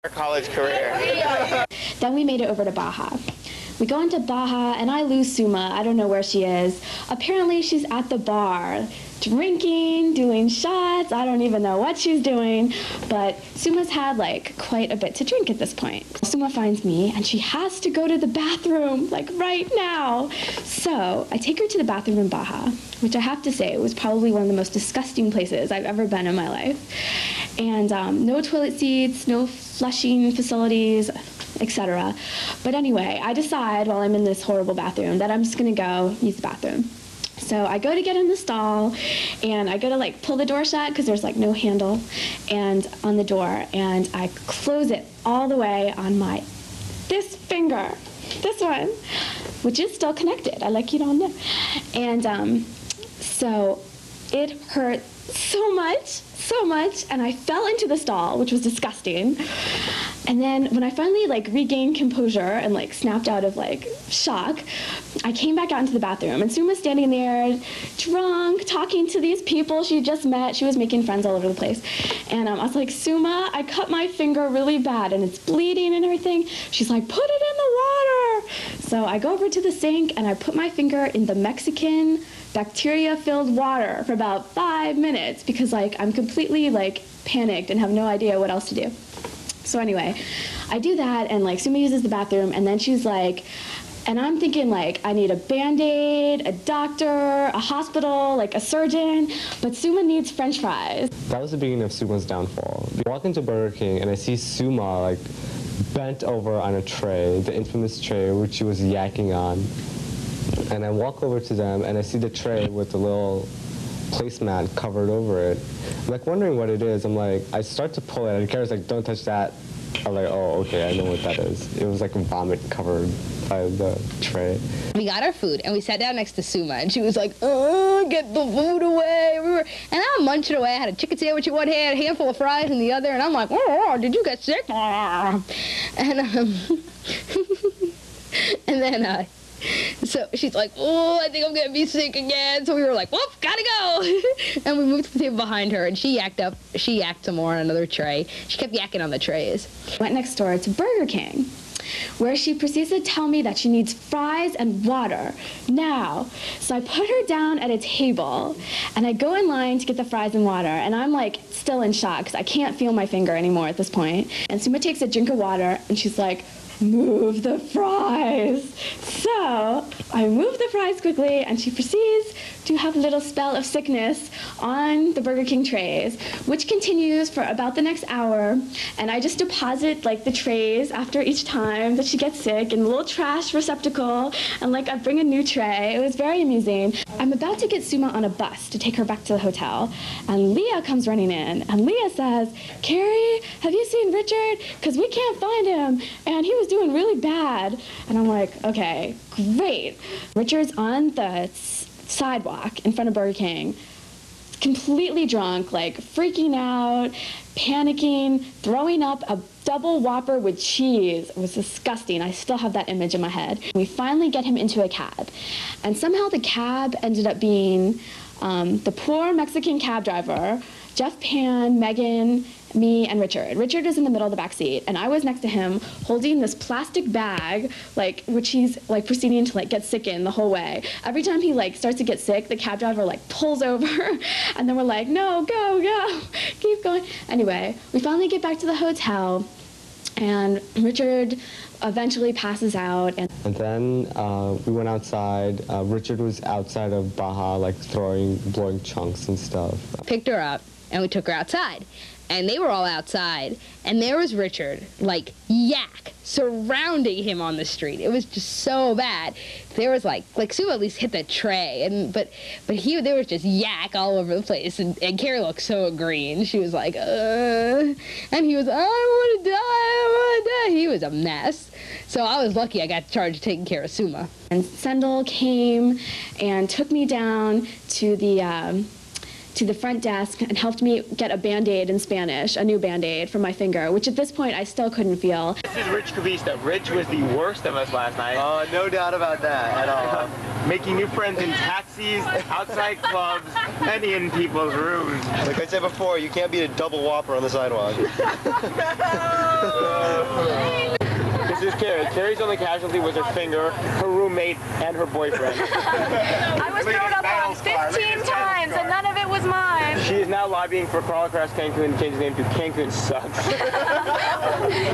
Our college career. Then we made it over to Baja. We go into Baja and I lose Suma. I don't know where she is. Apparently she's at the bar, drinking, doing shots. I don't even know what she's doing, but Suma's had like quite a bit to drink at this point. Suma finds me and she has to go to the bathroom like right now. So I take her to the bathroom in Baja, which I have to say was probably one of the most disgusting places I've ever been in my life. And no toilet seats, no flushing facilities, etc. But anyway, I decide while I'm in this horrible bathroom that I'm just gonna go use the bathroom. So I go to get in the stall and I go to like pull the door shut because there's like no handle and on the door, and I close it all the way on this finger, this one, which is still connected. I like you don't know. And so it hurt so much, and I fell into the stall, which was disgusting. And then when I finally like regained composure and like snapped out of like shock, I came back out into the bathroom and Suma's standing there drunk, talking to these people she just met. She was making friends all over the place. And I was like, Suma, I cut my finger really bad and it's bleeding and everything. She's like, put it in the water. So I go over to the sink and I put my finger in the Mexican bacteria-filled water for about 5 minutes because like I'm completely like panicked and have no idea what else to do. So anyway, I do that and like Suma uses the bathroom and then she's like, and I'm thinking like I need a Band-Aid, a doctor, a hospital, like a surgeon, but Suma needs French fries. That was the beginning of Suma's downfall. I walk into Burger King and I see Suma like bent over on a tray, the infamous tray which she was yakking on. And I walk over to them and I see the tray with the little placemat covered over it. I'm like wondering what it is. I'm like, I start to pull it and Kara's like, don't touch that. I'm like, oh, okay, I know what that is. It was like a vomit covered by the tray. We got our food and we sat down next to Suma and she was like, oh, get the food away. And I'm munching away. I had a chicken sandwich in one hand, a handful of fries in the other, and I'm like, oh, did you get sick? And and then so she's like, oh, I think I'm gonna be sick again. So we were like, whoop, gotta go. And we moved to the table behind her and she yacked some more on another tray. She kept yakking on the trays. Went next door to Burger King, where she proceeds to tell me that she needs fries and water now. So I put her down at a table and I go in line to get the fries and water, and I'm like still in shock because I can't feel my finger anymore at this point. And Suma takes a drink of water and she's like, move the fries. So I move the fries quickly and she proceeds to have a little spell of sickness on the Burger King trays, which continues for about the next hour. And I just deposit like the trays after each time that she gets sick in a little trash receptacle, and like I bring a new tray. It was very amusing. I'm about to get Suma on a bus to take her back to the hotel, and Leah comes running in and Leah says, Carrie, have you seen Richard? Because we can't find him and he was doing really bad. And I'm like, okay, great. Richard's on the sidewalk in front of Burger King, completely drunk, like freaking out, panicking, throwing up a double Whopper with cheese. It was disgusting. I still have that image in my head. We finally get him into a cab, and somehow the cab ended up being the poor Mexican cab driver, Jeff, Pan, Megan, me, and Richard. Richard is in the middle of the back seat, and I was next to him holding this plastic bag, like, which he's like proceeding to like get sick in the whole way. Every time he like starts to get sick, the cab driver like pulls over, and then we're like, no, go, keep going. Anyway, we finally get back to the hotel, and Richard eventually passes out. And then we went outside. Richard was outside of Baja, like blowing chunks and stuff. Picked her up and we took her outside. And they were all outside, and there was Richard, like, yak, surrounding him on the street. It was just so bad. There was, like Suma at least hit the tray, but there was just yak all over the place, and Carrie looked so green. She was like, and he was, I want to die. He was a mess. So I was lucky I got charged of taking care of Suma. And Sendel came and took me down to the to the front desk and helped me get a Band-Aid in Spanish, a new Band-Aid for my finger, which at this point I still couldn't feel. This is Rich Kavista. Rich was the worst of us last night. No doubt about that at all. Making new friends in taxis, outside clubs, and in people's rooms. Like I said before, you can't beat a double whopper on the sidewalk. This is Carrie. Carrie's only casualty was her finger, her roommate, and her boyfriend. I was thrown up on 15 times and none of it was mine. She is now lobbying for Crawl Across Cancun to change the name to Cancun Sucks.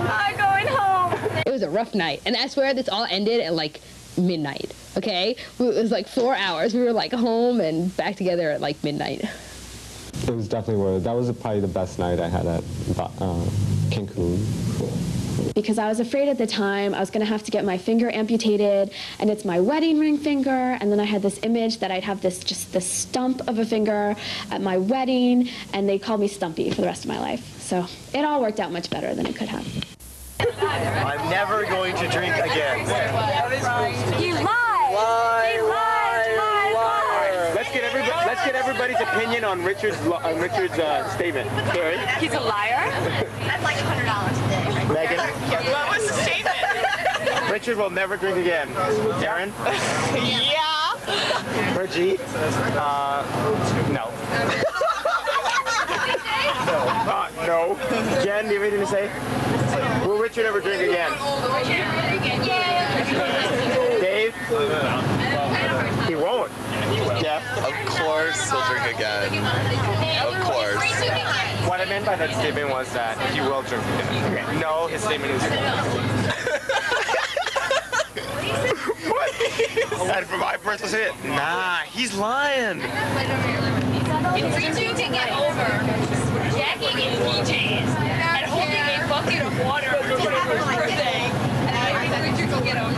I'm going home. It was a rough night, and I swear this all ended at like midnight. Okay, it was like 4 hours. We were like home and back together at like midnight. It was definitely worth it. That was probably the best night I had at Cancun. Because I was afraid at the time I was going to have to get my finger amputated, and it's my wedding ring finger, and then I had this image that I'd have this stump of a finger at my wedding, and they called me Stumpy for the rest of my life. So it all worked out much better than it could have. I'm never going to drink again. You lied. He lied. Let's get everybody's opinion on Richard's statement. Carrie? He's a liar. That's like $100 today. Megan? What was the statement? Richard will never drink again. Darren? Yeah. Reggie? No. No. Jen, do you have anything to say? Will Richard ever drink again? Dave? He won't. Yeah. Of course he'll drink again. Of course. What I meant by that statement was that he will drink again. Okay. No, his statement is what? And from my personal statement, nah, he's lying. In 3, 2, to get over jacking in PJs and holding a bucket of water for his birthday. And I think Richard will get over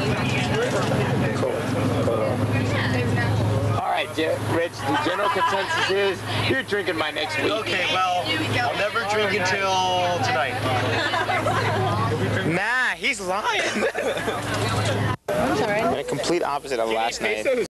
All right, Rich, the general consensus is you're drinking by next week. Okay, well, I'll never drink until tonight. Nah, he's lying. I'm sorry. The complete opposite of last night.